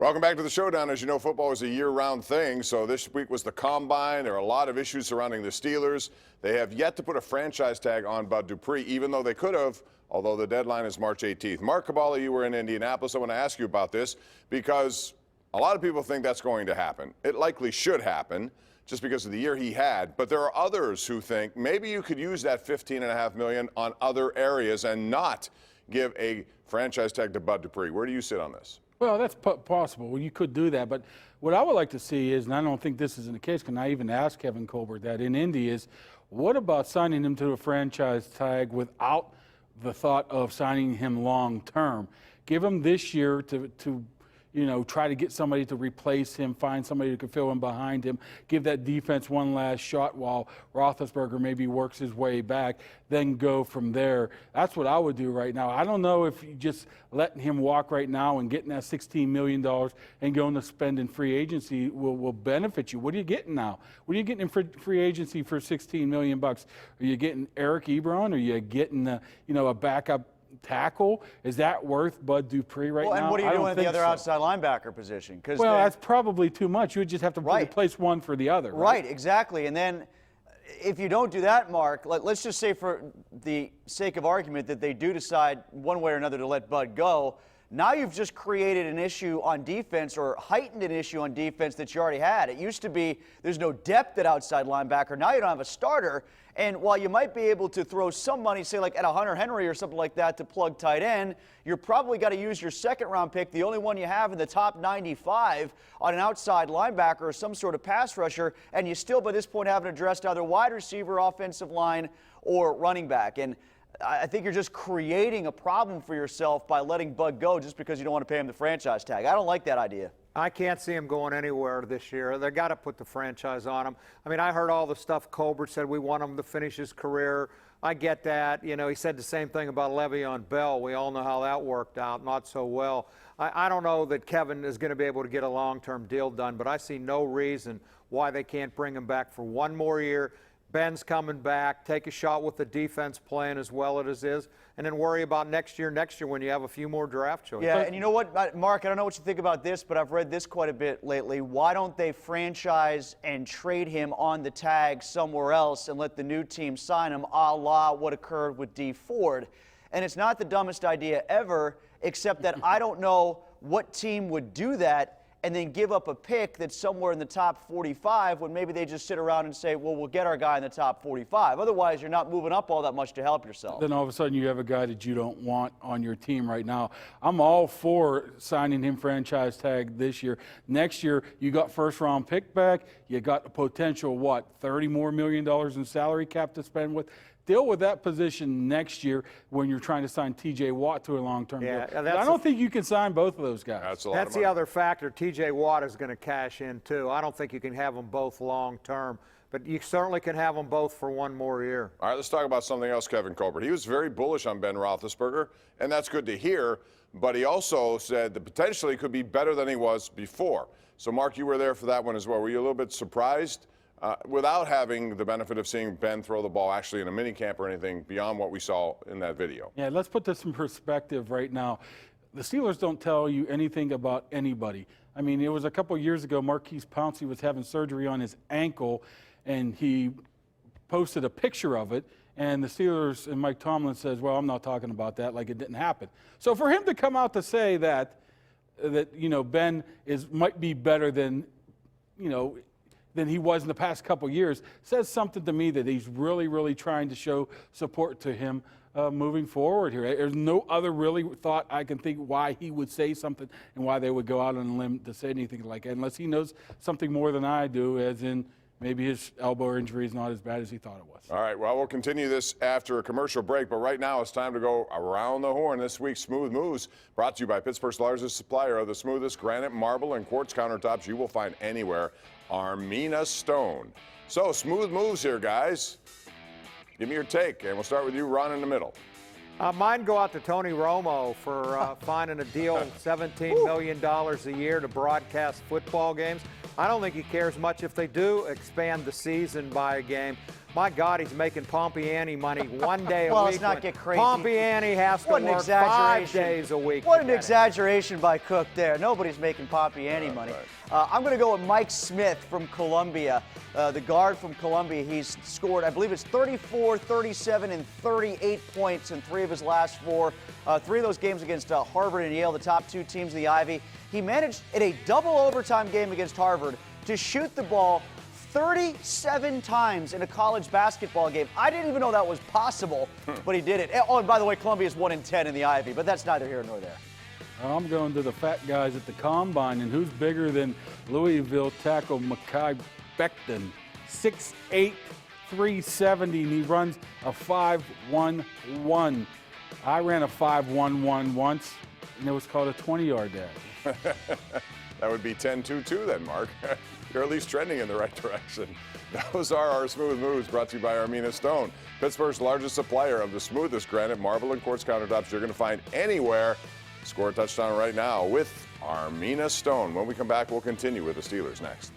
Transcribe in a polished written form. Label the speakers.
Speaker 1: Welcome back to the Showdown. As you know, football is a year-round thing, so this week was the Combine. There are a lot of issues surrounding the Steelers. They have yet to put a franchise tag on Bud Dupree, even though they could have, although the deadline is March 18th. Mark Kaboly, you were in Indianapolis. I want to ask you about this because a lot of people think that's going to happen. It likely should happen just because of the year he had, but there are others who think maybe you could use that $15.5 million on other areas and not give a franchise tag to Bud Dupree. Where do you sit on this?
Speaker 2: Well, that's possible. Well, you could do that. But what I would like to see is, and I don't think this is in the case, and I even asked Kevin Colbert that in Indy, is what about signing him to a franchise tag without the thought of signing him long term? Give him this year to try to get somebody to replace him, find somebody who can fill in behind him, give that defense one last shot while Roethlisberger maybe works his way back, then go from there. That's what I would do right now. I don't know if you just letting him walk right now and getting that $16 million and going to spend in free agency will benefit you. What are you getting now? What are you getting in free agency for $16 million? Are you getting Eric Ebron? Are you getting a backup tackle? Is that worth Bud Dupree right now?
Speaker 3: And what are you doing at the other outside linebacker position?
Speaker 2: Well, that's probably too much. You would just have to replace one for the other.
Speaker 3: Right, exactly. And then if you don't do that, Mark, let's just say for the sake of argument that they do decide one way or another to let Bud go. Now you've just created an issue on defense or heightened an issue on defense that you already had. It used to be there's no depth at outside linebacker. Now you don't have a starter. And while you might be able to throw some money, say like at a Hunter Henry or something like that to plug tight end, you're probably got to use your second-round pick, the only one you have in the top 95, on an outside linebacker or some sort of pass rusher, and you still by this point haven't addressed either wide receiver, offensive line, or running back. And I think you're just creating a problem for yourself by letting Bud go just because you don't want to pay him the franchise tag. I don't like that idea.
Speaker 4: I can't see him going anywhere this year. They got to put the franchise on him. I mean, I heard all the stuff Colbert said. We want him to finish his career. I get that. You know, he said the same thing about Le'Veon Bell. We all know how that worked out, not so well. I don't know that Kevin is going to be able to get a long-term deal done, but I see no reason why they can't bring him back for one more year. Ben's coming back, take a shot with the defense playing as well as it is, and then worry about next year when you have a few more draft choices.
Speaker 3: Yeah, and you know what, Mark, I don't know what you think about this, but I've read this quite a bit lately. Why don't they franchise and trade him on the tag somewhere else and let the new team sign him, a la what occurred with D. Ford? And it's not the dumbest idea ever, except that I don't know what team would do that and then give up a pick that's somewhere in the top 45 when maybe they just sit around and say, well, we'll get our guy in the top 45. Otherwise, you're not moving up all that much to help yourself.
Speaker 2: Then all of a sudden you have a guy that you don't want on your team right now. I'm all for signing him franchise tag this year. Next year, you got first-round pick back. You got a potential, $30 more million in salary cap to spend with. Deal with that position next year when you're trying to sign T.J. Watt to a long-term deal. I don't think you can sign both of those guys.
Speaker 4: That's the other factor. T.J. Watt is going to cash in, too. I don't think you can have them both long-term, but you certainly can have them both for one more year.
Speaker 1: All right, let's talk about something else, Kevin Colbert. He was very bullish on Ben Roethlisberger, and that's good to hear, but he also said that potentially could be better than he was before. So, Mark, you were there for that one as well. Were you a little bit surprised? Without having the benefit of seeing Ben throw the ball actually in a minicamp or anything beyond what we saw in that video.
Speaker 2: Yeah, let's put this in perspective right now. The Steelers don't tell you anything about anybody. I mean, it was a couple years ago, Marquise Pouncey was having surgery on his ankle, and he posted a picture of it, and the Steelers and Mike Tomlin says, well, I'm not talking about that, like it didn't happen. So for him to come out to say that Ben might be better than he was in the past couple years, says something to me that he's really, really trying to show support to him moving forward here. There's no other really thought I can think why he would say something and why they would go out on a limb to say anything like that, unless he knows something more than I do, as in maybe his elbow injury is not as bad as he thought it was.
Speaker 1: All right, well, we'll continue this after a commercial break, but right now it's time to go around the horn. This week's Smooth Moves, brought to you by Pittsburgh's largest supplier of the smoothest granite, marble, and quartz countertops you will find anywhere, Armina Stone. So, Smooth Moves here, guys. Give me your take, and we'll start with you, Ron, in the middle.
Speaker 4: Mine go out to Tony Romo for finding a deal, $17 million a year to broadcast football games. I don't think he cares much if they do expand the season by a game. My God, he's making Pompeani money one day a
Speaker 3: Well,
Speaker 4: week.
Speaker 3: let's not
Speaker 4: when
Speaker 3: get crazy.
Speaker 4: Pompeani has to
Speaker 3: What an
Speaker 4: work 5
Speaker 3: exaggeration.
Speaker 4: days a week.
Speaker 3: What
Speaker 4: to
Speaker 3: an
Speaker 4: get it.
Speaker 3: exaggeration by Cook there. Nobody's making Pompeani money. I'm going to go with Mike Smith from Columbia, the guard from Columbia. He's scored, I believe it's 34, 37, and 38 points in 3 of his last 4. 3 of those games against Harvard and Yale, the top 2 teams of the Ivy. He managed in a double overtime game against Harvard to shoot the ball 37 times in a college basketball game. I didn't even know that was possible, but he did it. Oh, and by the way, Columbia's 1-10 in the Ivy, but that's neither here nor there.
Speaker 2: I'm going to the fat guys at the Combine, and who's bigger than Louisville tackle Mekhi Becton? 6'8", 370, and he runs a 5.11. I ran a 5.11 once, and it was called a 20-yard dash.
Speaker 1: That would be 10-2-2 then, Mark. You're at least trending in the right direction. Those are our Smooth Moves, brought to you by Armina Stone, Pittsburgh's largest supplier of the smoothest granite, marble, and quartz countertops you're going to find anywhere. Score a touchdown right now with Armina Stone. When we come back, we'll continue with the Steelers next.